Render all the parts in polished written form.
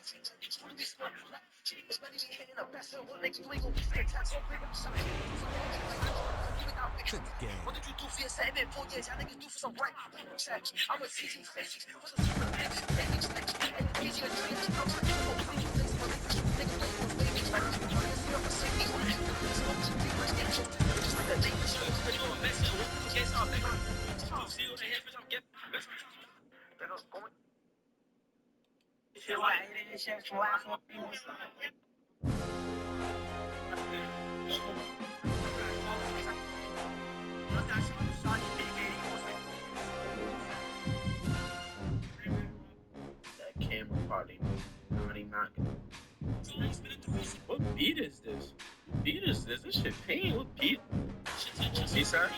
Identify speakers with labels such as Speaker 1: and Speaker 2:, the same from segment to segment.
Speaker 1: What did you do for your 4 years? I think you do for some right. I'm a teaching face. What's a super man? Easy to train. I'm trying to nigga play those babies. Like, I'm trying to see up a city. Just like a lady. That camera party. Naughty knock. What beat is this? Beat is this? This shit pain. What beat? See, sir?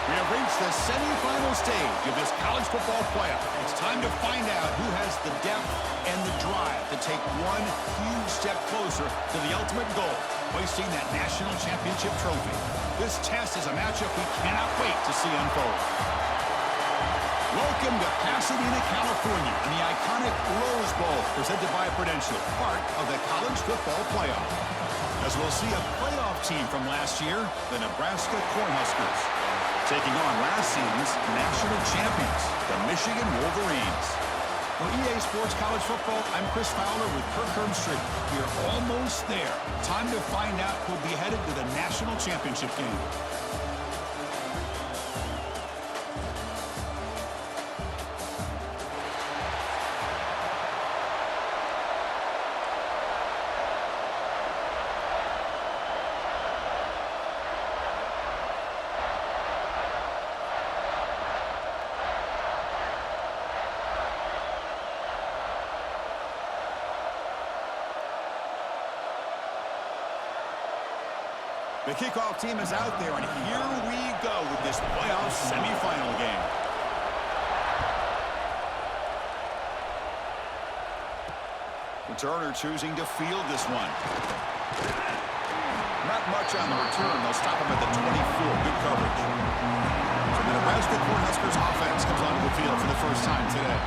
Speaker 2: We have reached the semifinal stage of this college football playoff. It's time to find out who has the depth and the drive to take one huge step closer to the ultimate goal, hoisting that national championship trophy. This test is a matchup we cannot wait to see unfold. Welcome to Pasadena, California, and the iconic Rose Bowl, presented by Prudential, part of the college football playoff. As we'll see a playoff team from last year, the Nebraska Cornhuskers, taking on last season's national champions, the Michigan Wolverines. For EA Sports College Football, I'm Chris Fowler with Kirk Herbstreit. We're almost there. Time to find out who'll be headed to the national championship game. The kickoff team is out there, and here we go with this playoff semifinal game. Returner choosing to field this one. Not much on the return. They'll stop him at the 24. Good coverage. So the Nebraska Cornhuskers offense comes onto the field for the first time today.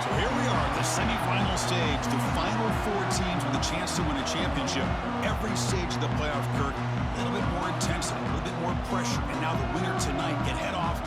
Speaker 2: So here we are at the semifinal stage, the final 4 teams with a chance to win a championship. Every stage of the playoff, Kirk, a little bit more intensity, a little bit more pressure, and now the winner tonight can head off.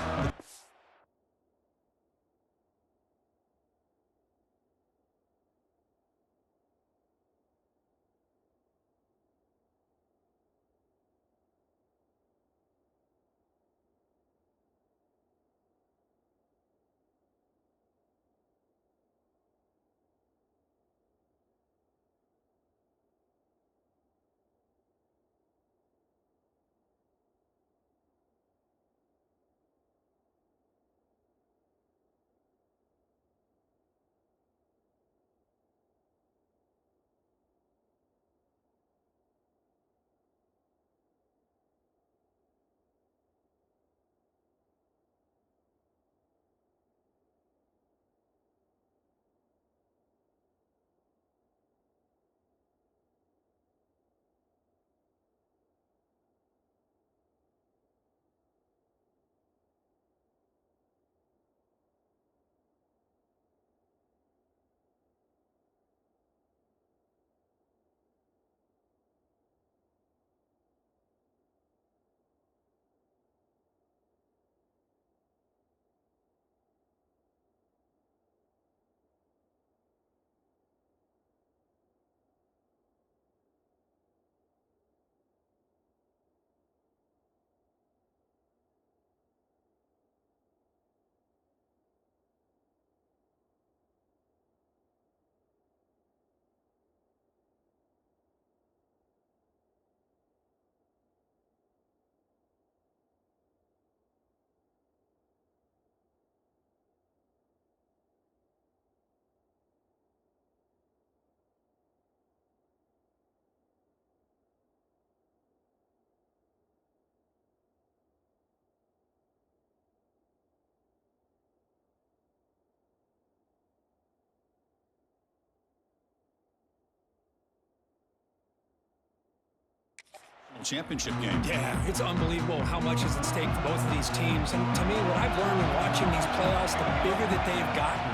Speaker 2: championship game.
Speaker 3: Yeah, it's unbelievable how much is at stake for both of these teams. And to me, what I've learned in watching these playoffs, the bigger that they've gotten,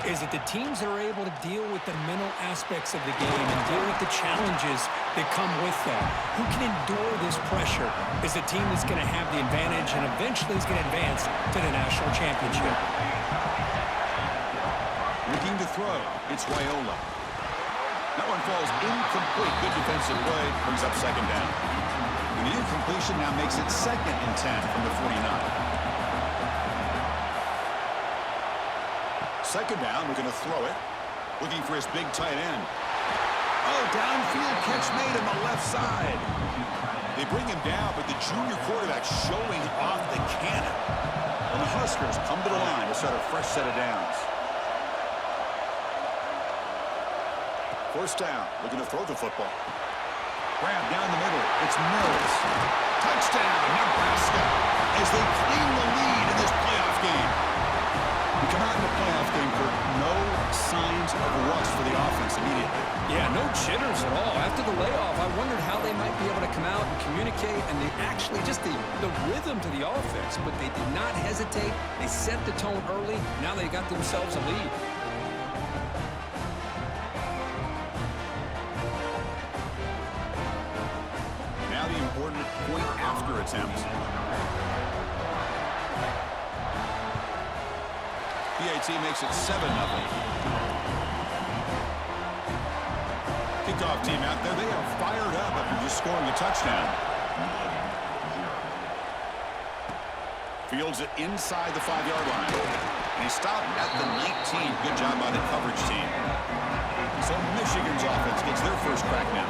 Speaker 3: is that the teams that are able to deal with the mental aspects of the game and deal with the challenges that come with that, who can endure this pressure, is the team that's going to have the advantage and eventually is going to advance to the national championship.
Speaker 2: Looking to throw, it's Raiola. That one falls incomplete. Good defensive play, brings up second down. And the incompletion now makes it 2nd and 10 from the 49. Second down, we're going to throw it. Looking for his big tight end. Oh, downfield catch made on the left side. They bring him down, but the junior quarterback showing off the cannon. And the Huskers come to the line to start a fresh set of downs. First down, looking to throw the football. Grab down the middle. It's Mills. Touchdown, Nebraska, as they clean the lead in this playoff game. We come out in the playoff game for no signs of rust for the offense immediately.
Speaker 3: Yeah, no jitters at all. After the layoff, I wondered how they might be able to come out and communicate and they actually just the rhythm to the offense, but they did not hesitate. They set the tone early. Now they got themselves a lead.
Speaker 2: Now the important point after attempt. PAT makes it 7-0. Kickoff team out there. They are fired up after just scoring a touchdown. Fields it inside the 5-yard line. And he stopped at the 19. Good job by the coverage team. So Michigan's offense gets their first crack now.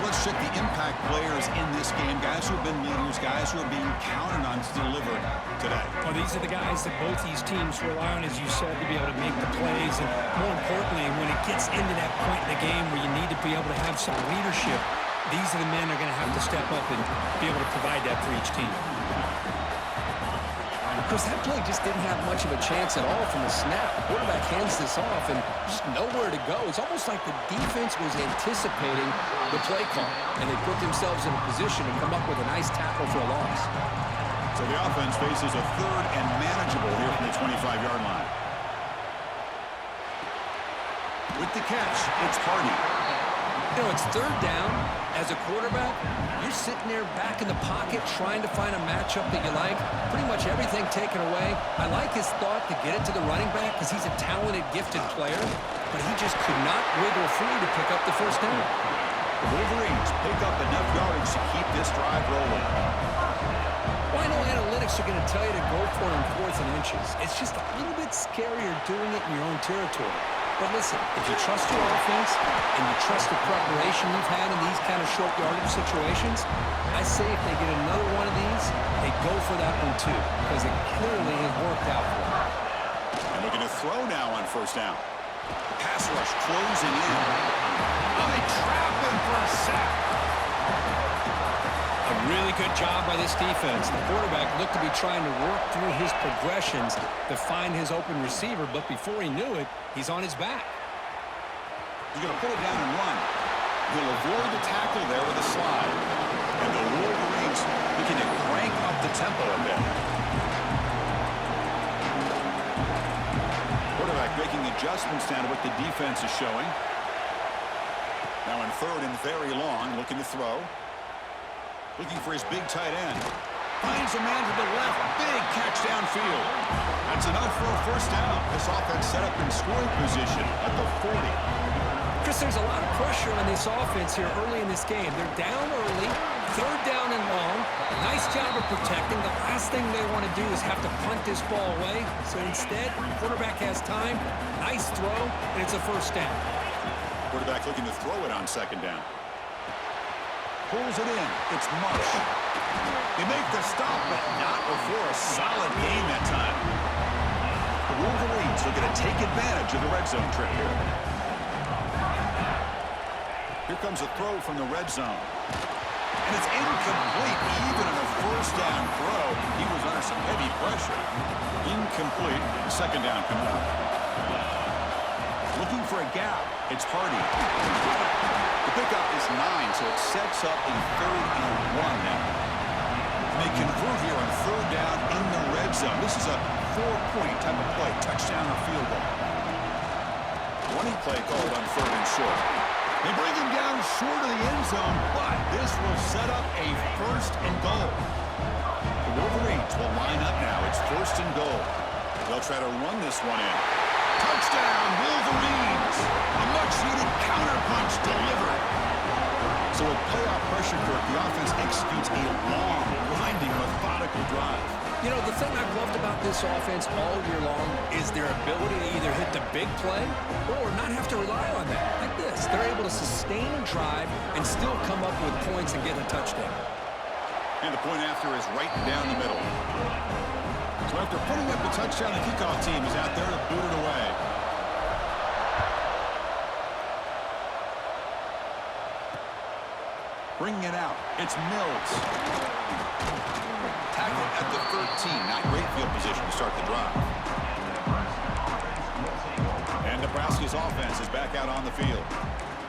Speaker 2: Let's check the impact players in this game. Guys who have been leaders, guys who are being counted on to deliver today.
Speaker 3: Well, these are the guys that both these teams rely on, as you said, to be able to make the plays. And more importantly, when it gets into that point in the game where you need to be able to have some leadership, these are the men that are going to have to step up and be able to provide that for each team.
Speaker 4: Because that play just didn't have much of a chance at all from the snap. The quarterback hands this off and just nowhere to go. It's almost like the defense was anticipating the play call, and they put themselves in a position to come up with a nice tackle for a loss.
Speaker 2: So the offense faces a 3rd and manageable here from the 25-yard line. With the catch, it's Hardy.
Speaker 4: You know, it's 3rd down. As a quarterback, you're sitting there back in the pocket trying to find a matchup that you like. Pretty much everything taken away. I like his thought to get it to the running back because he's a talented, gifted player, but he just could not wiggle free to pick up the first down.
Speaker 2: The Wolverines pick up enough yardage to keep this drive rolling.
Speaker 4: Well, I know analytics are going to tell you to go for it in 4th and inches. It's just a little bit scarier doing it in your own territory. But listen, if you trust your offense and you trust the preparation you've had in these kind of short yardage situations, I say if they get another one of these, they go for that one too, because it clearly has worked out for them.
Speaker 2: And looking to throw now on first down. Pass rush closing in. Oh, they trap him for a sack.
Speaker 3: A really good job by this defense. The quarterback looked to be trying to work through his progressions to find his open receiver, but before he knew it, he's on his back.
Speaker 2: He's going to pull it down and run. He'll avoid the tackle there with a slide. And the Wolverines looking to crank up the tempo a bit. Quarterback making adjustments down to what the defense is showing. Now in 3rd and very long, looking to throw. Looking for his big tight end. Finds a man to the left. Big catch downfield. That's enough for a first down. This offense set up in scoring position at the 40.
Speaker 3: Chris, there's a lot of pressure on this offense here early in this game. They're down early, 3rd down and long. Nice job of protecting. The last thing they want to do is have to punt this ball away. So instead, the quarterback has time. Nice throw, and it's a first down.
Speaker 2: Quarterback looking to throw it on 2nd down. Pulls it in. It's Marsh. They make the stop, but not before a solid gain that time. The Wolverines are going to take advantage of the red zone trip here. Here comes a throw from the red zone. And it's incomplete. Even on a first down throw, he was under some heavy pressure. Incomplete. 2nd down coming up. Looking for a gap. It's Hardy. The pickup is 9, so it sets up a 3rd and 1 now. And they convert here on 3rd down in the red zone. This is a 4-point type of play, touchdown or field goal. Running play called on 3rd and short. They bring him down short of the end zone, but this will set up a 1st and goal. The Wolverines will line up now. It's 1st and goal. They'll try to run this one in. Touchdown, Wolverines! A much-needed counterpunch delivered. So with playoff pressure, Kirk, the offense executes a long, grinding, methodical drive.
Speaker 3: You know, the thing I've loved about this offense all year long is their ability to either hit the big play or not have to rely on that. Like this, they're able to sustain a drive and still come up with points and get a touchdown.
Speaker 2: And the point after is right down the middle. So after putting up the touchdown, the kickoff team is out there to boot it away. Bringing it out, it's Mills. Tackle at the 13, not great field position to start the drive. And Nebraska's offense is back out on the field.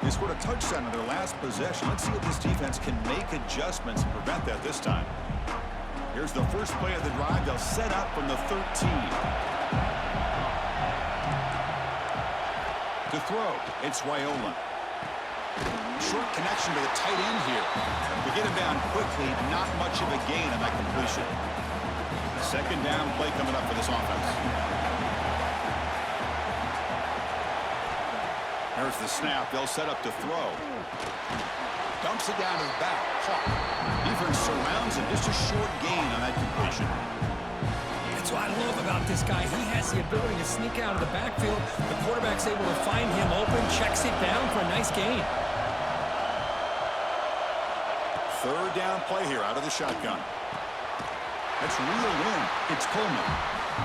Speaker 2: They scored a touchdown in their last possession. Let's see if this defense can make adjustments and prevent that this time. Here's the first play of the drive. They'll set up from the 13. To throw, it's Raiola. Short connection to the tight end here. To get him down quickly, not much of a gain on that completion. 2nd down play coming up for this offense. There's the snap. They'll set up to throw. Dumps it down to the back. Defense surrounds him. Just a short gain on that completion.
Speaker 3: That's what I love about this guy. He has the ability to sneak out of the backfield. The quarterback's able to find him open, checks it down for a nice gain.
Speaker 2: 3rd down play here out of the shotgun. That's reeled in. It's Coleman.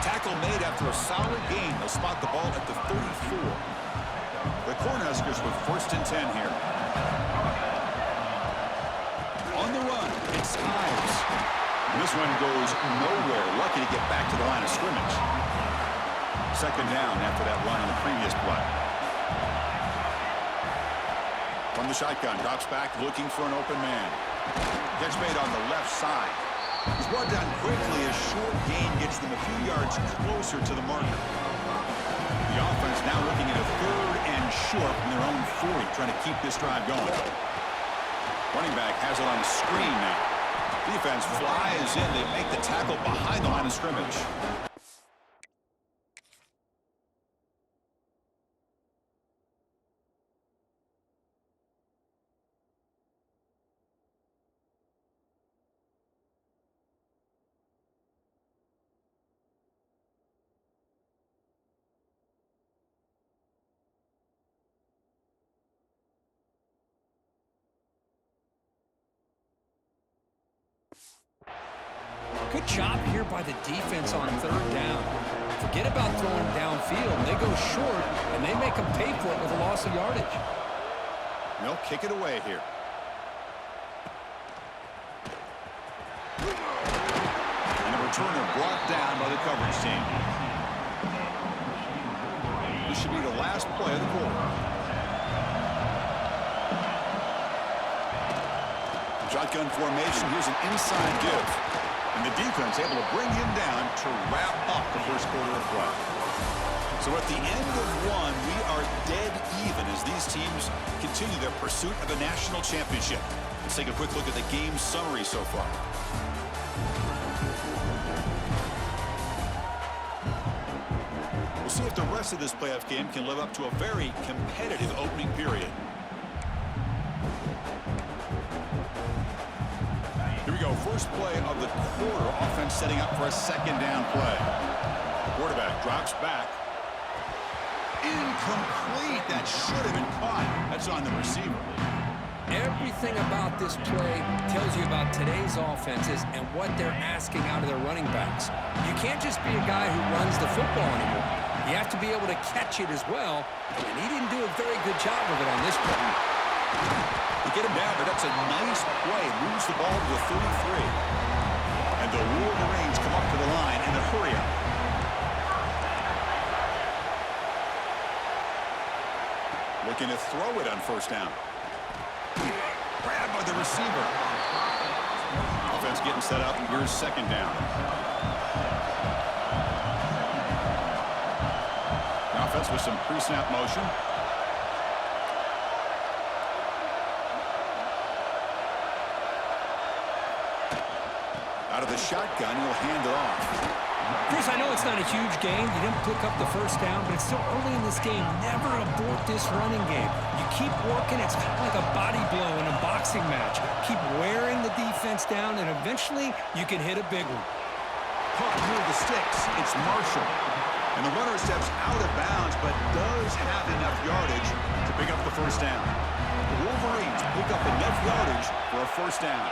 Speaker 2: Tackle made after a solid gain. They'll spot the ball at the 34. The Cornhuskers with 1st and 10 here. On the run, it's Ives. And this one goes nowhere. Lucky to get back to the line of scrimmage. 2nd down after that run on the previous play. From the shotgun, drops back looking for an open man. Catch made on the left side. He's brought down quickly. A short gain gets them a few yards closer to the marker. The offense now looking at a 3rd and short from their own 40, trying to keep this drive going. Running back has it on the screen now. Defense flies in. They make the tackle behind the line of scrimmage.
Speaker 3: Good job here by the defense on 3rd down. Forget about throwing downfield. They go short, and they make them pay for it with a loss of yardage.
Speaker 2: They'll kick it away here. And the returner brought down by the coverage team. This should be the last play of the quarter. Shotgun formation. Here's an inside give. And the defense able to bring him down to wrap up the first quarter of play. So at the end of one, we are dead even as these teams continue their pursuit of a national championship. Let's take a quick look at the game summary so far. We'll see if the rest of this playoff game can live up to a very competitive opening period. Here we go, first play of the quarter. Offense setting up for a 2nd down play. Quarterback drops back. Incomplete. That should have been caught. That's on the receiver.
Speaker 3: Everything about this play tells you about today's offenses and what they're asking out of their running backs. You can't just be a guy who runs the football anymore. You have to be able to catch it as well, and he didn't do a very good job of it on this play.
Speaker 2: To get him down, but that's a nice play. Moves the ball to the 33. And the Wolverines come up to the line in a hurry-up. Looking to throw it on first down. Grabbed by the receiver. Offense getting set up. Here's second down. The offense with some pre-snap motion. Out of the shotgun, he'll hand it off.
Speaker 3: Chris, I know it's not a huge gain. You didn't pick up the first down, but it's still early in this game. Never abort this running game. You keep working. It's kind of like a body blow in a boxing match. Keep wearing the defense down, and eventually you can hit a big one.
Speaker 2: Caught near the sticks. It's Marshall. And the runner steps out of bounds, but does have enough yardage to pick up the first down. The Wolverines pick up enough yardage for a first down.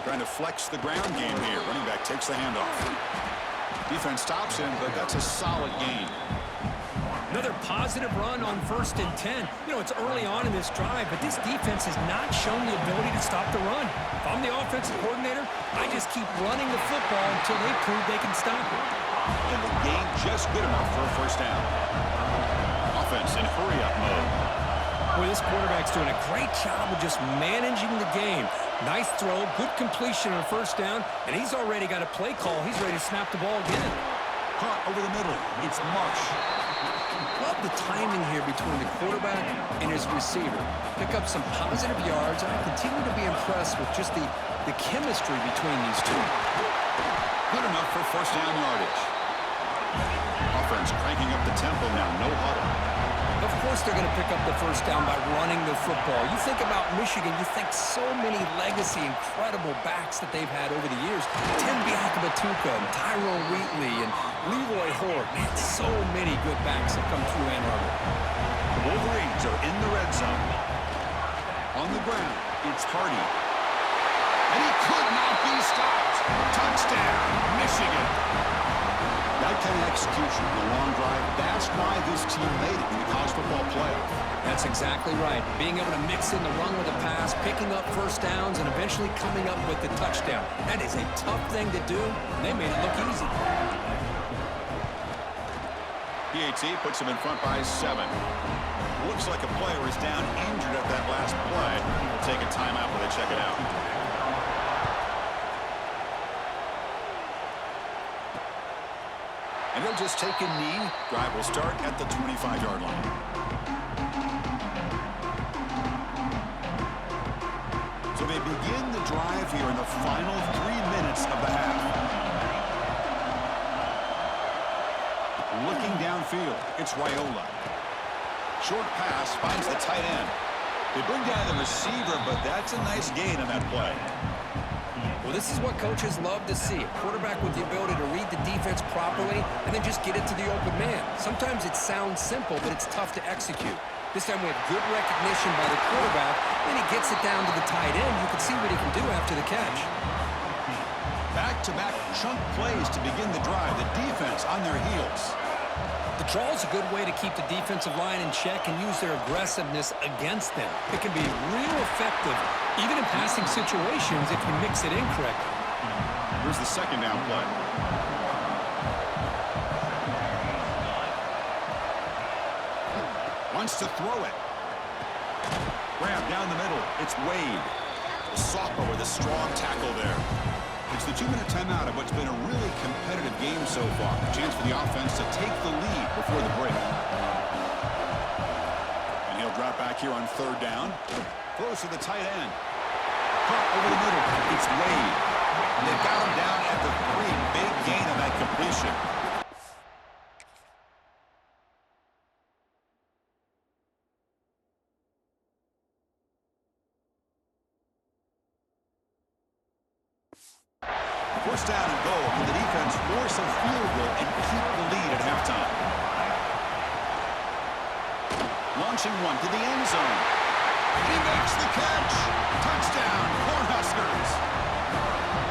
Speaker 2: Trying to flex the ground game here. Running back takes the handoff. Defense stops him, but that's a solid gain.
Speaker 3: Another positive run on 1st and 10. You know, it's early on in this drive, but this defense has not shown the ability to stop the run. If I'm the offensive coordinator, I just keep running the football until they prove they can stop it.
Speaker 2: And the gain just good enough for a first down. Offense in hurry-up mode.
Speaker 3: Boy, this quarterback's doing a great job of just managing the game. Nice throw, good completion on first down, and he's already got a play call. He's ready to snap the ball again.
Speaker 2: Caught over the middle. It's Marsh.
Speaker 4: Love the timing here between the quarterback and his receiver. Pick up some positive yards, and I continue to be impressed with just the chemistry between these two.
Speaker 2: Good enough for first down yardage. Offense cranking up the tempo now. No huddle.
Speaker 4: Of course they're going to pick up the first down by running the football. You think about Michigan, you think so many legacy, incredible backs that they've had over the years. Tim Biakabatuka, and Tyrone Wheatley, and Leroy Horde. Man, so many good backs have come through Ann Arbor.
Speaker 2: The Wolverines are in the red zone. On the ground, it's Hardy. And he could not be stopped. Touchdown, Michigan. That kind of execution in the long drive, that's why this team made it in the college football playoff.
Speaker 3: That's exactly right. Being able to mix in the run with a pass, picking up first downs, and eventually coming up with the touchdown. That is a tough thing to do, and they made it look easy.
Speaker 2: PAT puts him in front by 7. Looks like a player is down injured at that last play. They'll take a timeout when they check it out. And they'll just take a knee. Drive will start at the 25-yard line. So they begin the drive here in the final 3 minutes of the half. Looking downfield, it's Raiola. Short pass finds the tight end. They bring down the receiver, but that's a nice gain on that play.
Speaker 4: Well, this is what coaches love to see. A quarterback with the ability to read the defense properly and then just get it to the open man. Sometimes it sounds simple, but it's tough to execute. This time we have good recognition by the quarterback, and he gets it down to the tight end. You can see what he can do after the catch.
Speaker 2: Back-to-back chunk plays to begin the drive. The defense on their heels.
Speaker 3: The draw is a good way to keep the defensive line in check and use their aggressiveness against them. It can be real effective, even in passing situations, if you mix it in correctly.
Speaker 2: Here's the second down play. Wants to throw it. Grab down the middle. It's Wade. The sophomore with a strong tackle there. It's the 2-minute timeout of what's been a really competitive game so far. A chance for the offense to take the lead before the break. And he'll drop back here on third down. Close to the tight end. Caught over the middle. It's Wade. And they've got him down at the 3. Big gain on that completion. First down and goal. Can the defense force a field goal and keep the lead at halftime? Launching one to the end zone. He makes the catch. Touchdown, Cornhuskers.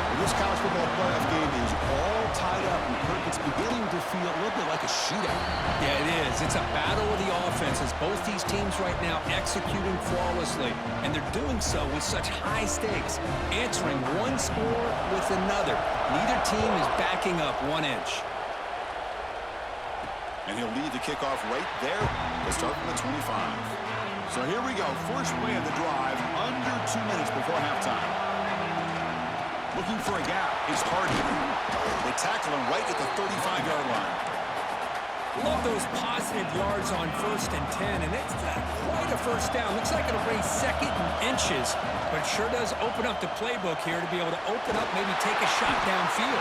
Speaker 2: Well, this college football playoff game is all tied up, and Kirk, it's beginning to feel a little bit like a shootout.
Speaker 3: Yeah, it is. It's a battle of the offenses. Both these teams right now executing flawlessly, and they're doing so with such high stakes, answering one score with another. Neither team is backing up 1 inch.
Speaker 2: And he'll lead the kickoff right there to start from the 25. So here we go. First play of the drive, under 2 minutes before halftime. Looking for a gap is Hardy. They tackle him right at the 35-yard line.
Speaker 3: Love those positive yards on 1st and 10, and it's quite a first down. Looks like it'll bring 2nd and inches, but sure does open up the playbook here to be able to open up, maybe take a shot downfield.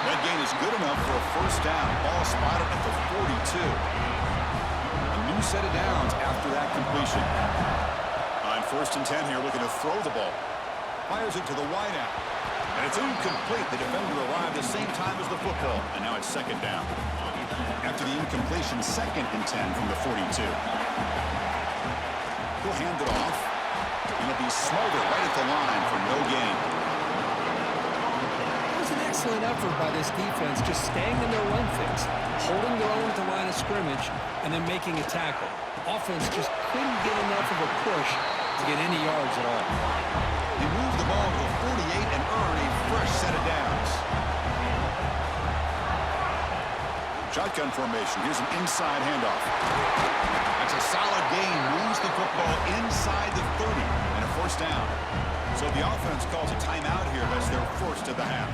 Speaker 2: That gain is good enough for a first down. Ball spotted at the 42. A new set of downs after that completion. On 1st and 10 here, looking to throw the ball. Fires it to the wideout. And it's incomplete. The defender arrived the same time as the football, and now it's 2nd down. After the incompletion, 2nd and 10 from the 42. He'll hand it off. And he'll be smothered right at the line for no gain.
Speaker 3: It was an excellent effort by this defense, just staying in their run fix, holding their own at the line of scrimmage, and then making a tackle. Offense just couldn't get enough of a push to get any yards at all.
Speaker 2: He moved the ball to a 48 and earned a fresh set of downs. Shotgun formation. Here's an inside handoff. That's a solid gain. Moves the football inside the 30 and a first down. So the offense calls a timeout here as their first of the half.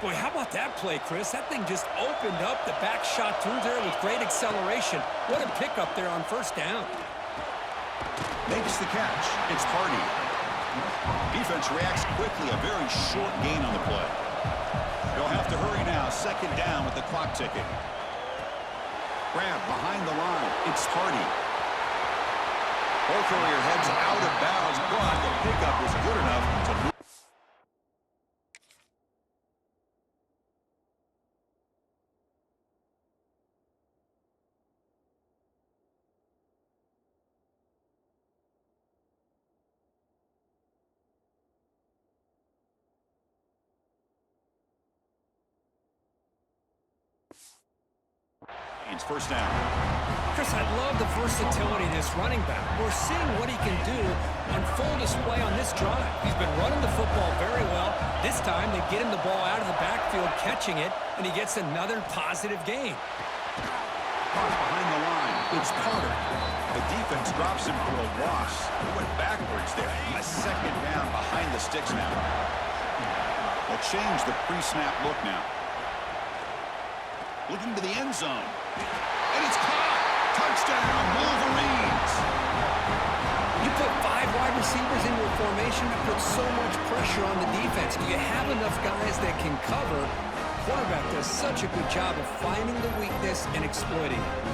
Speaker 3: Boy, how about that play, Chris? That thing just opened up. The back shot through there with great acceleration. What a pickup there on 1st down.
Speaker 2: Makes the catch. It's Hardy. Defense reacts quickly. A very short gain on the play. They'll have to hurry now. 2nd down with the clock ticking. Grab behind the line. It's Hardy. Ball carrier heads out of bounds, but the pickup is good enough to move. It's 1st down.
Speaker 3: Chris, I love the versatility of this running back. We're seeing what he can do on full display on this drive. He's been running the football very well. This time, they get him the ball out of the backfield, catching it, and he gets another positive gain.
Speaker 2: Behind the line, it's Carter. The defense drops him for a loss. He went backwards there. A 2nd down behind the sticks now. They'll change the pre-snap look now. Looking to the end zone. And it's caught. Touchdown, Wolverines.
Speaker 3: You put 5 wide receivers into a formation, you put so much pressure on the defense. Do you have enough guys that can cover? Quarterback does such a good job of finding the weakness and exploiting it.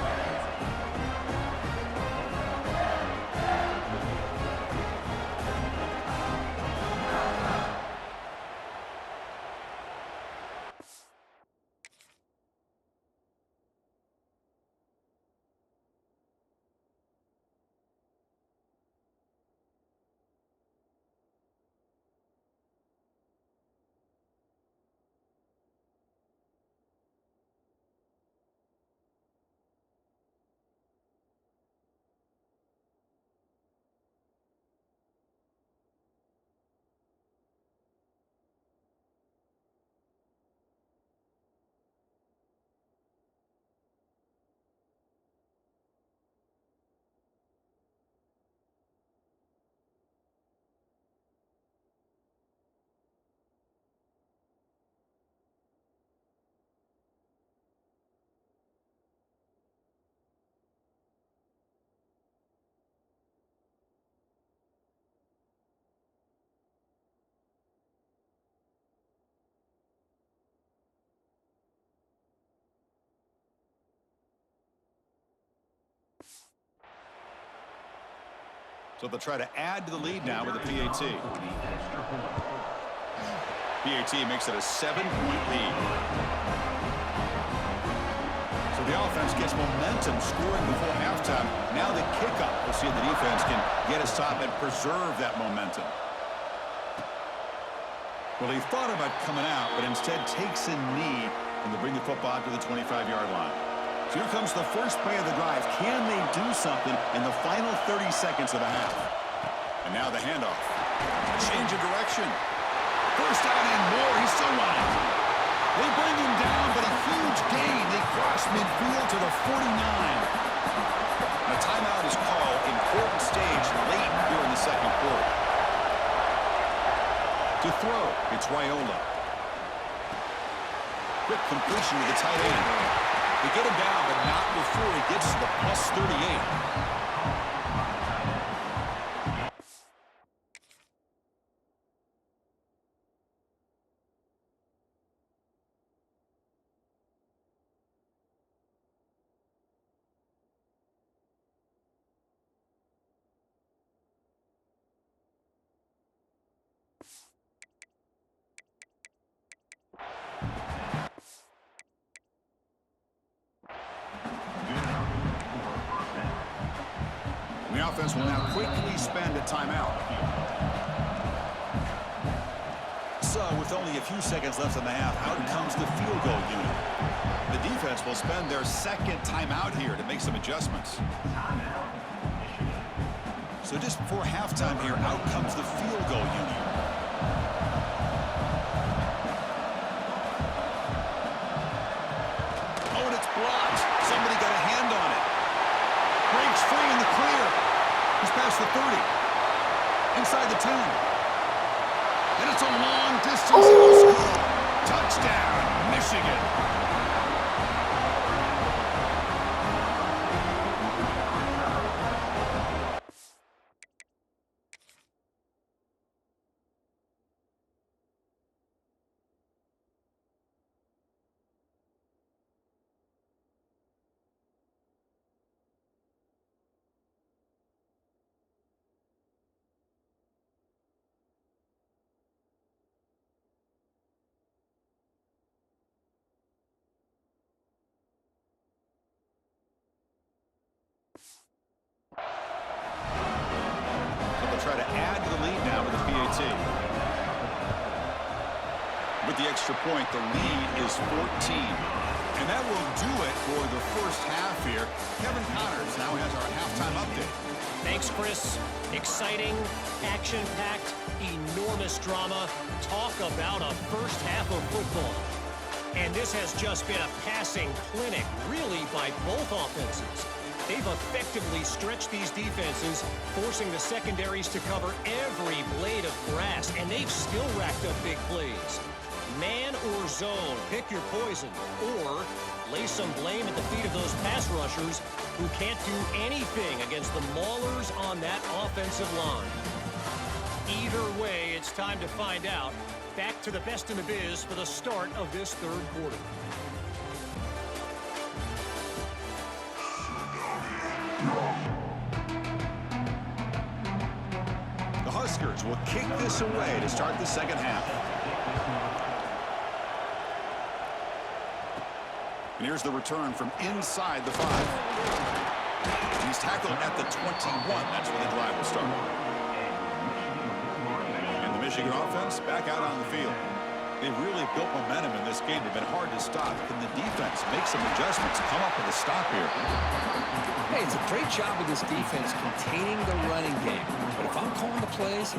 Speaker 2: So they'll try to add to the lead now with a PAT. PAT makes it a 7-point lead. So the offense gets momentum scoring before halftime. Now the kickoff. We'll see if the defense can get a stop and preserve that momentum. Well, he thought about coming out, but instead takes a knee and they bring the football to the 25-yard line. So here comes the first play of the drive. Can they do something in the final 30 seconds of the half? And now the handoff. A change of direction. First down and more. He's still running. They bring him down, but a huge gain. They cross midfield to the 49. A timeout is called. Important stage late here in the second quarter. To throw, it's Raiola. Quick completion to the tight end. They get him down, but not before he gets to the plus 38. The offense will now quickly spend a timeout. So, with only a few seconds left in the half, out comes the field goal unit. The defense will spend their second timeout here to make some adjustments. So just before halftime here, out comes the field goal unit. Oh, and it's blocked. Somebody got a hand on it. Breaks free in the clear. He's past the 30. Inside the 10. And it's a long distance. Touchdown, Michigan. Try to add to the lead now with the PAT. With the extra point, the lead is 14. And that will do it for the first half here. Kevin Connors now has our halftime update.
Speaker 5: Thanks, Chris. Exciting, action-packed, enormous drama. Talk about a first half of football. And this has just been a passing clinic, really, by both offenses. They've effectively stretched these defenses, forcing the secondaries to cover every blade of grass, and they've still racked up big plays. Man or zone, pick your poison, or lay some blame at the feet of those pass rushers who can't do anything against the maulers on that offensive line. Either way, it's time to find out. Back to the best in the biz for the start of this third quarter.
Speaker 2: The Huskers will kick this away to start the second half. And here's the return from inside the 5. He's tackled at the 21. That's where the drive will start. And the Michigan offense back out on the field. They've really built momentum in this game. They've been hard to stop. Can the defense make some adjustments, come up with a stop here?
Speaker 4: Hey, it's a great job of this defense containing the running game. But if I'm calling the plays,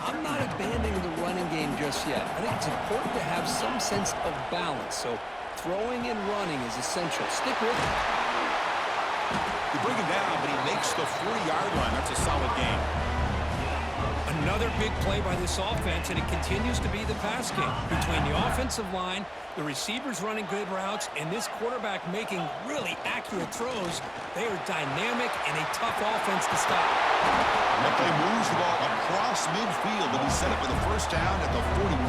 Speaker 4: I'm not abandoning the running game just yet. I think it's important to have some sense of balance. So throwing and running is essential. Stick with it.
Speaker 2: They bring him down, but he makes the 40-yard line. That's a solid game.
Speaker 3: Another big play by this offense, and it continues to be the pass game. Between the offensive line, the receivers running good routes, and this quarterback making really accurate throws, they are dynamic and a tough offense to stop.
Speaker 2: That play moves the ball across midfield, and he set it for the first down at the 41.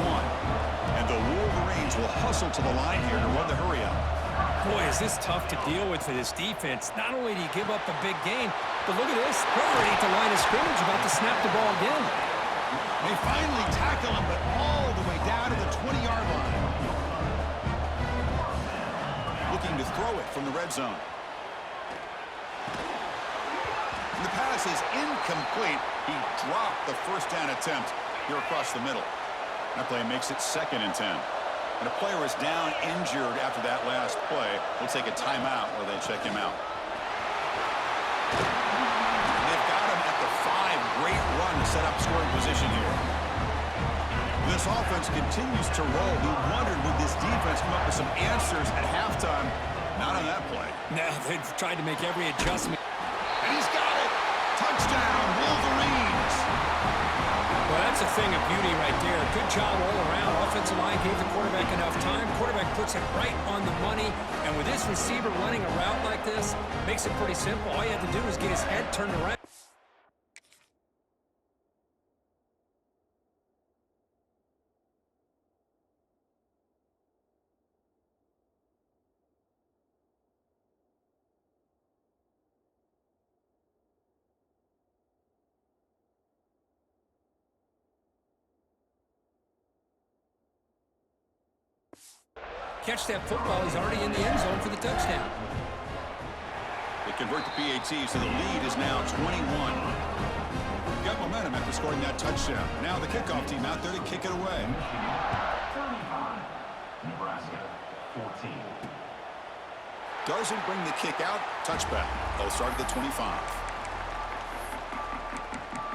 Speaker 2: And the Wolverines will hustle to the line here to run the hurry-up.
Speaker 3: Boy, is this tough to deal with for this defense. Not only do you give up a big gain, but look at this. They're already at the line of scrimmage, about to snap the ball again.
Speaker 2: They finally tackle him, but all the way down to the 20-yard line. Looking to throw it from the red zone. And the pass is incomplete. He dropped the first down attempt here across the middle. That play makes it 2nd and 10. And a player is down injured after that last play. We'll take a timeout while they check him out. And they've got him at the 5. Great run to set up scoring position here. This this offense continues to roll. We wondered, would this defense come up with some answers at halftime? Not on that play.
Speaker 3: Now they've tried to make every adjustment.
Speaker 2: And he's got it. Touchdown, Wolverines.
Speaker 3: Well, that's a thing of beauty right there. Good job all around. Offensive line gave the quarterback enough time. Quarterback puts it right on the money. And with this receiver running a route like this, makes it pretty simple. All you have to do is get his head turned around. Catch that football. He's already in the end zone for the touchdown.
Speaker 2: They convert the PAT, so the lead is now 21. Got momentum after scoring that touchdown. Now the kickoff team out there to kick it away.
Speaker 6: 35, Nebraska, 14.
Speaker 2: Doesn't bring the kick out. Touchback. They'll start at the 25.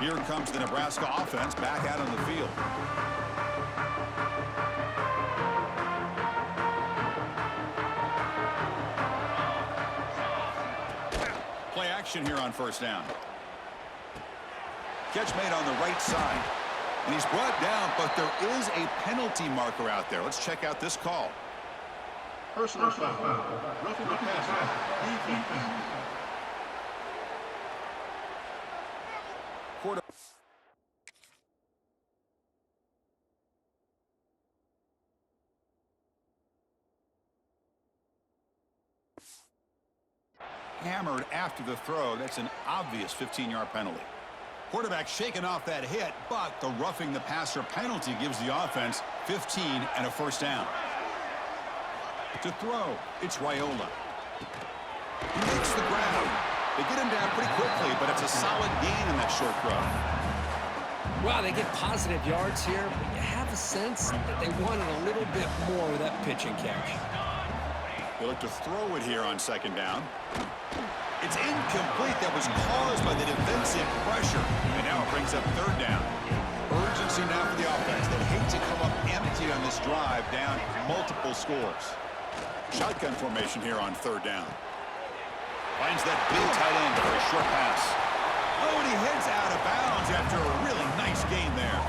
Speaker 2: Here comes the Nebraska offense back out on the field. Play action here on first down. Catch made on the right side. And he's brought down, but there is a penalty marker out there. Let's check out this call. Personal foul. Roughing the passer. Quarter. Hammered after the throw. That's an obvious 15-yard penalty. Quarterback shaking off that hit, but the roughing the passer penalty gives the offense 15 and a first down. To throw, it's Raiola. He makes the grab. They get him down pretty quickly, but it's a solid gain in that short throw.
Speaker 3: Wow, they get positive yards here, but you have a sense that they wanted a little bit more with that pitch and catch.
Speaker 2: They look to throw it here on second down. It's incomplete. That was caused by the defensive pressure. And now it brings up third down. Urgency now for the offense. They hate to come up empty on this drive, down multiple scores. Shotgun formation here on third down. Finds that big tight end for a short pass. Oh, and he heads out of bounds after a really nice gain there.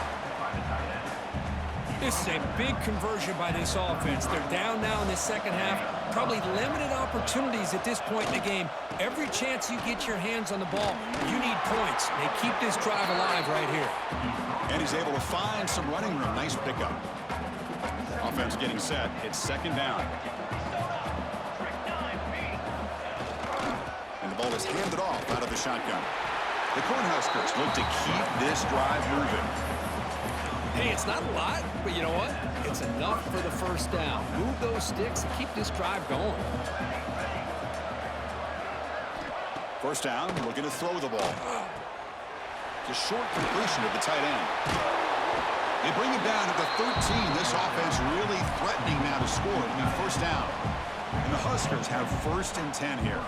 Speaker 3: This is a big conversion by this offense. They're down now in the second half. Probably limited opportunities at this point in the game. Every chance you get your hands on the ball, you need points. They keep this drive alive right here.
Speaker 2: And he's able to find some running room. Nice pickup. Offense getting set. It's second down. And the ball is handed off out of the shotgun. The Cornhuskers look to keep this drive moving.
Speaker 3: Hey, it's not a lot, but you know what? It's enough for the first down. Move those sticks and keep this drive going.
Speaker 2: First down, looking to throw the ball. It's a short completion of the tight end. They bring him down at the 13. This offense really threatening now to score. It'll be first down. And the Huskers have first and 10 here.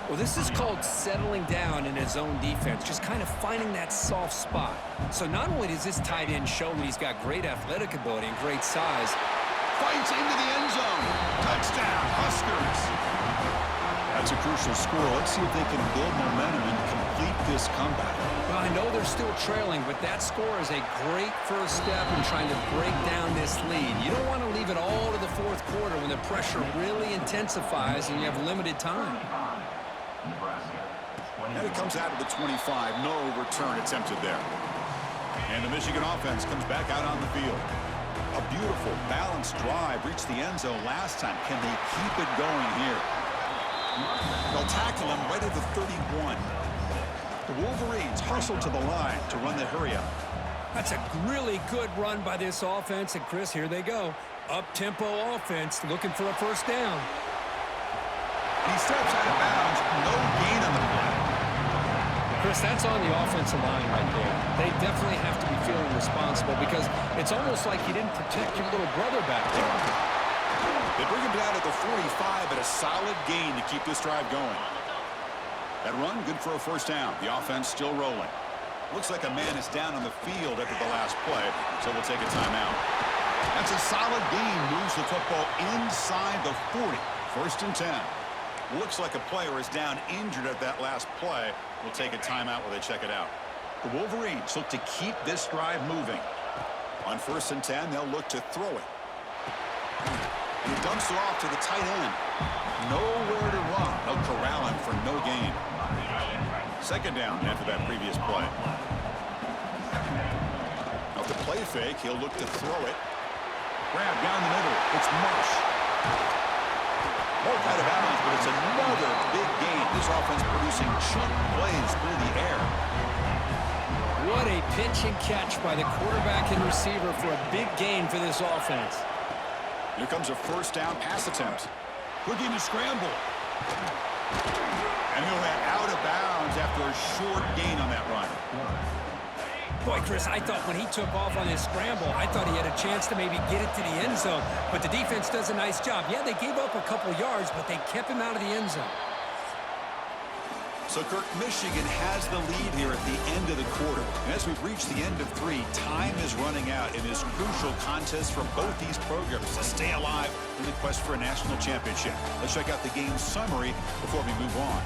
Speaker 3: Well, this is called settling down in his own defense, just kind of finding that soft spot. So not only does this tight end show that he's got great athletic ability and great size.
Speaker 2: Fights into the end zone. Touchdown, Huskers. That's a crucial score. Let's see if they can build momentum and complete this comeback.
Speaker 3: Well, I know they're still trailing, but that score is a great first step in trying to break down this lead. You don't want to leave it all to the fourth quarter when the pressure really intensifies and you have limited time.
Speaker 2: And it comes out of the 25. No return attempted there. And the Michigan offense comes back out on the field. A beautiful, balanced drive reached the end zone last time. Can they keep it going here? They'll tackle him right at the 31. The Wolverines hustle to the line to run the hurry-up.
Speaker 3: That's a really good run by this offense. And, Chris, here they go. Up-tempo offense looking for a first down.
Speaker 2: He steps out of bounds. No gain on the play.
Speaker 3: Chris, that's on the offensive line right there. They definitely have to be feeling responsible because it's almost like you didn't protect your little brother back there.
Speaker 2: They bring him down at the 45, but a solid gain to keep this drive going. That run, good for a first down. The offense still rolling. Looks like a man is down on the field after the last play, so we'll take a timeout. That's a solid gain. Moves the football inside the 40. 1st and 10. Looks like a player is down injured at that last play. We'll take a timeout while they check it out. The Wolverines look to keep this drive moving. On 1st and 10, they'll look to throw it. And he dumps it off to the tight end. Nowhere to run. They'll corral him for no gain. 2nd down after that previous play. Off the play fake, he'll look to throw it. Grab down the middle. It's Marsh. More out of bounds, but it's another big gain. This offense producing chunk plays through the air.
Speaker 3: What a pitch and catch by the quarterback and receiver for a big gain for this offense.
Speaker 2: Here comes a 1st down pass attempt. Looking to scramble. And he'll head out of bounds after a short gain on that run.
Speaker 3: Boy, Chris, I thought when he took off on his scramble, I thought he had a chance to maybe get it to the end zone. But the defense does a nice job. Yeah, they gave up a couple yards, but they kept him out of the end zone.
Speaker 2: So, Kirk, Michigan has the lead here at the end of the quarter. And as we've reached the end of 3, time is running out in this crucial contest for both these programs to stay alive in the quest for a national championship. Let's check out the game summary before we move on.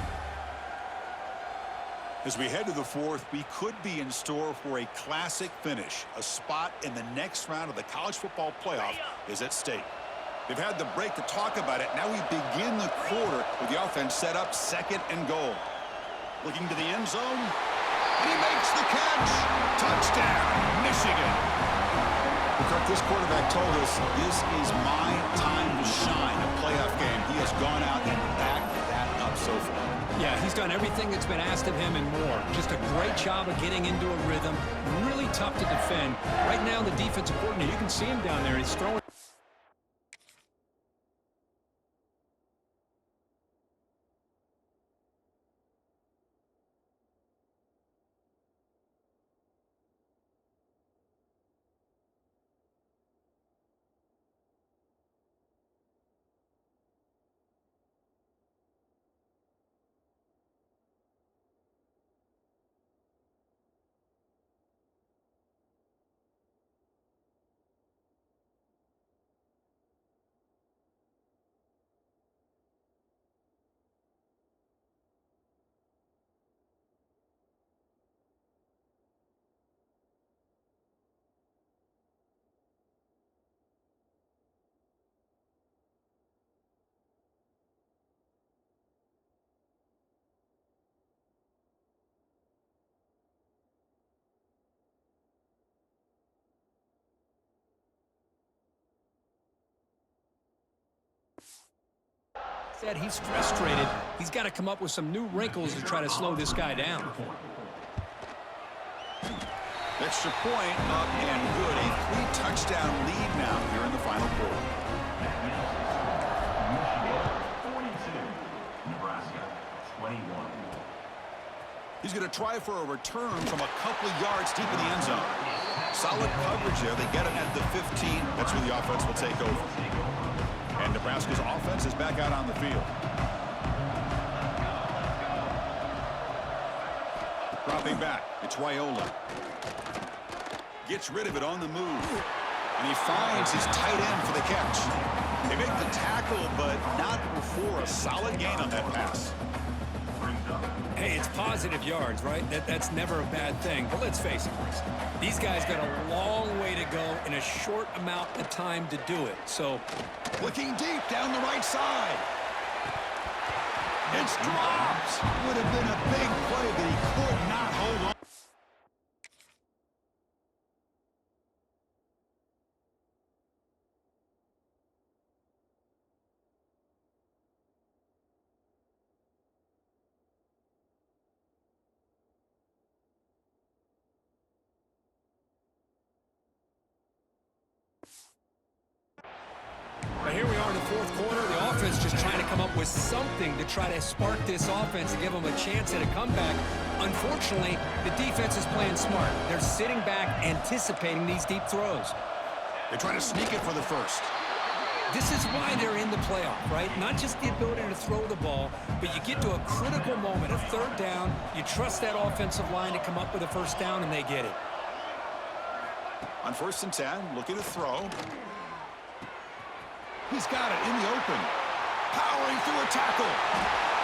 Speaker 2: As we head to the 4th, we could be in store for a classic finish. A spot in the next round of the college football playoff is at stake. They've had the break to talk about it. Now we begin the quarter with the offense set up 2nd and goal. Looking to the end zone, and he makes the catch. Touchdown, Michigan. Kirk, this quarterback told us this is my time to shine, a playoff game. He has gone out and backed that up so far.
Speaker 3: Yeah, he's done everything that's been asked of him and more. Just a great job of getting into a rhythm. Really tough to defend. Right now, the defensive coordinator, you can see him down there. He's throwing. Said he's frustrated. He's got to come up with some new wrinkles to try to slow this guy down.
Speaker 2: Extra point up and good. A 3-touchdown lead now here in the final quarter.
Speaker 6: Michigan 42, Nebraska 21.
Speaker 2: He's going to try for a return from a couple yards deep in the end zone. Solid coverage there. They get him at the 15. That's where the offense will take over. And Nebraska's offense is back out on the field. Dropping back, it's Raiola. Gets rid of it on the move. And he finds his tight end for the catch. They make the tackle, but not before a solid gain on that pass.
Speaker 3: Hey, it's positive yards, right? That's never a bad thing. But let's face it, Chris. These guys got a long way to go in a short amount of time to do it. So,
Speaker 2: looking deep down the right side. It's dropped. Would have been a big play, but he could not hold on.
Speaker 3: But here we are in the 4th quarter. The offense just trying to come up with something to try to spark this offense and give them a chance at a comeback. Unfortunately, the defense is playing smart. They're sitting back, anticipating these deep throws.
Speaker 2: They try to sneak it for the first.
Speaker 3: This is why they're in the playoff, right? Not just the ability to throw the ball, but you get to a critical moment, a third down, you trust that offensive line to come up with a first down, and they get it.
Speaker 2: On 1st and 10, looking to throw. He's got it in the open. Powering through a tackle.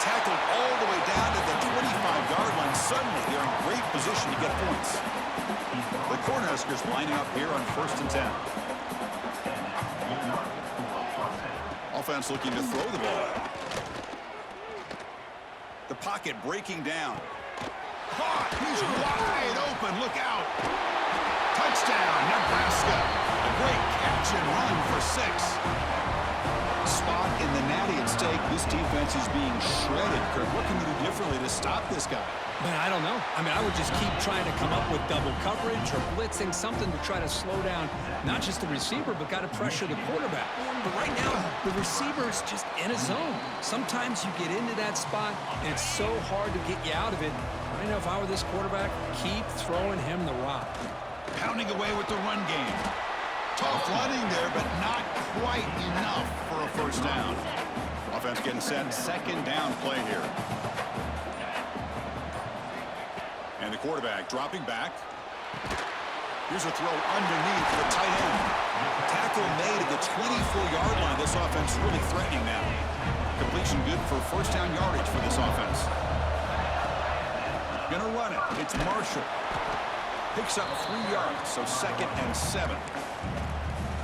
Speaker 2: Tackled all the way down to the 25-yard line. Suddenly, they're in great position to get points. The Cornhuskers lining up here on 1st and 10. Offense looking to throw the ball. The pocket breaking down. Caught. He's wide open. Look out. Touchdown, Nebraska. A great catch and run for 6. Spot in the natty at stake. This defense is being shredded. Kirk, what can you do differently to stop this guy?
Speaker 3: Man, I don't know. I mean, I would just keep trying to come up with double coverage or blitzing, something to try to slow down not just the receiver, but got to pressure the quarterback. But right now, the receiver's just in a zone. Sometimes you get into that spot, and it's so hard to get you out of it. I know if I were this quarterback, keep throwing him the rock.
Speaker 2: Pounding away with the run game. Tough running there, but not quite enough for a first down. Offense getting set. 2nd down play here. And the quarterback dropping back. Here's a throw underneath for the tight end. Tackle made at the 24-yard line. This offense really threatening now. Completion good for first down yardage for this offense. Gonna run it. It's Marshall. Picks up 3 yards, so 2nd and 7.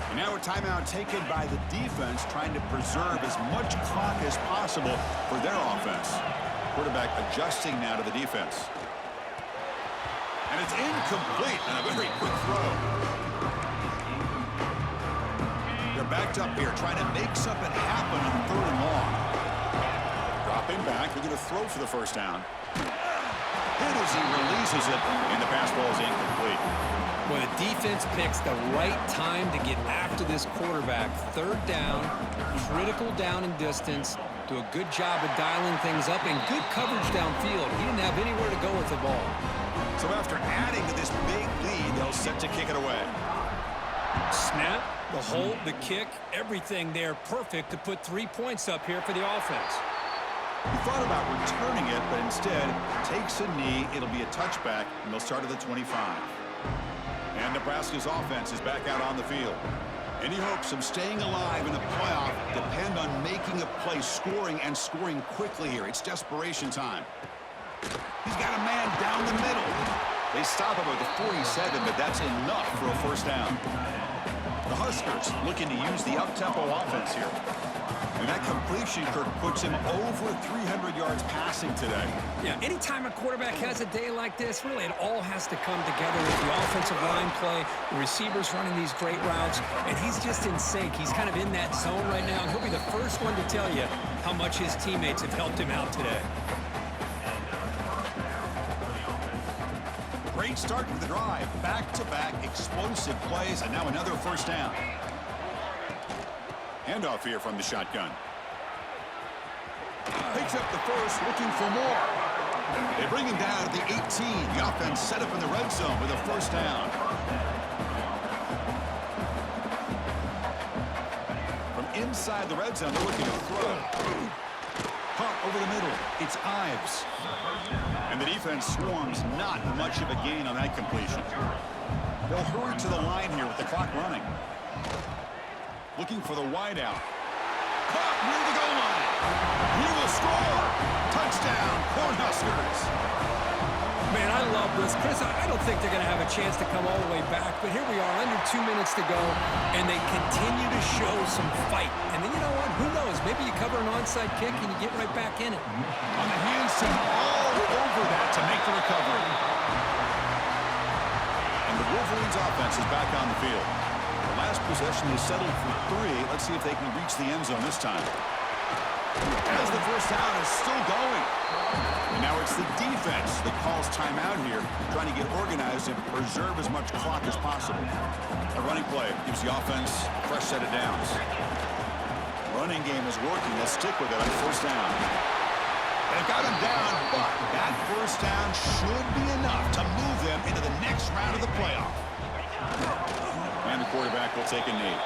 Speaker 2: And now a timeout taken by the defense, trying to preserve as much clock as possible for their offense. Quarterback adjusting now to the defense. And it's incomplete and a very quick throw. They're backed up here, trying to make something happen on 3rd and long. Dropping back, they're going to throw for the first down. Hit as he releases it, and the pass ball is incomplete.
Speaker 3: Well, the defense picks the right time to get after this quarterback. 3rd down, critical down and distance. Do a good job of dialing things up and good coverage downfield. He didn't have anywhere to go with the ball.
Speaker 2: So after adding to this big lead, they'll set to kick it away.
Speaker 3: Snap, the hold, the kick, everything there perfect to put 3 points up here for the offense.
Speaker 2: He thought about returning it, but instead takes a knee. It'll be a touchback, and they'll start at the 25. And Nebraska's offense is back out on the field. Any hopes of staying alive in a playoff depend on making a play, scoring, and scoring quickly here. It's desperation time. He's got a man down the middle. They stop him at the 47, but that's enough for a first down. The Huskers looking to use the up-tempo offense here. And that completion, Kirk, puts him over 300 yards passing today.
Speaker 3: Yeah, anytime a quarterback has a day like this, really it all has to come together with the offensive line play, the receivers running these great routes, and he's just in sync. He's kind of in that zone right now, and he'll be the first one to tell you how much his teammates have helped him out today.
Speaker 2: Great start to the drive. Back-to-back explosive plays, and now another first down. Handoff here from the shotgun. Picks up the first, looking for more. They bring him down at the 18. The offense set up in the red zone with a first down. From inside the red zone, they're looking to throw. Caught over the middle. It's Ives. And the defense swarms not much of a gain on that completion. They'll hurry to the line here with the clock running. Looking for the wideout. Caught near the goal line. He will score. Touchdown, Cornhuskers.
Speaker 3: Man, I love this. Chris, I don't think they're going to have a chance to come all the way back, but here we are, under 2 minutes to go, and they continue to show some fight. And then you know what? Who knows? Maybe you cover an onside kick and you get right back in it.
Speaker 2: On the handstand, all over that to make the recovery. And the Wolverines offense is back on the field. The last possession is settled for 3. Let's see if they can reach the end zone this time. As the first down is still going. And now it's the defense that calls timeout here, trying to get organized and preserve as much clock as possible. A running play gives the offense a fresh set of downs. Running game is working. They'll stick with it on first down. They've got him down, but that first down should be enough to move them into the next round of the playoff. And the quarterback will take a knee.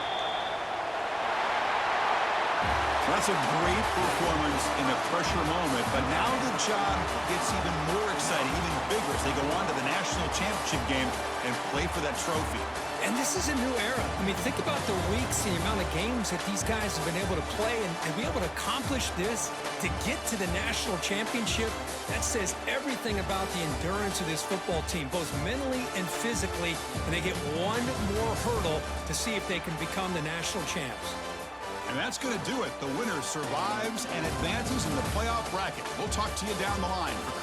Speaker 2: That's a great performance in a pressure moment, but now the job gets even more exciting, even bigger as they go on to the national championship game and play for that trophy.
Speaker 3: And this is a new era. I mean, think about the weeks, the amount of games that these guys have been able to play and be able to accomplish this, to get to the national championship. That says everything about the endurance of this football team, both mentally and physically, and they get one more hurdle to see if they can become the national champs.
Speaker 2: And that's going to do it. The winner survives and advances in the playoff bracket. We'll talk to you down the line. For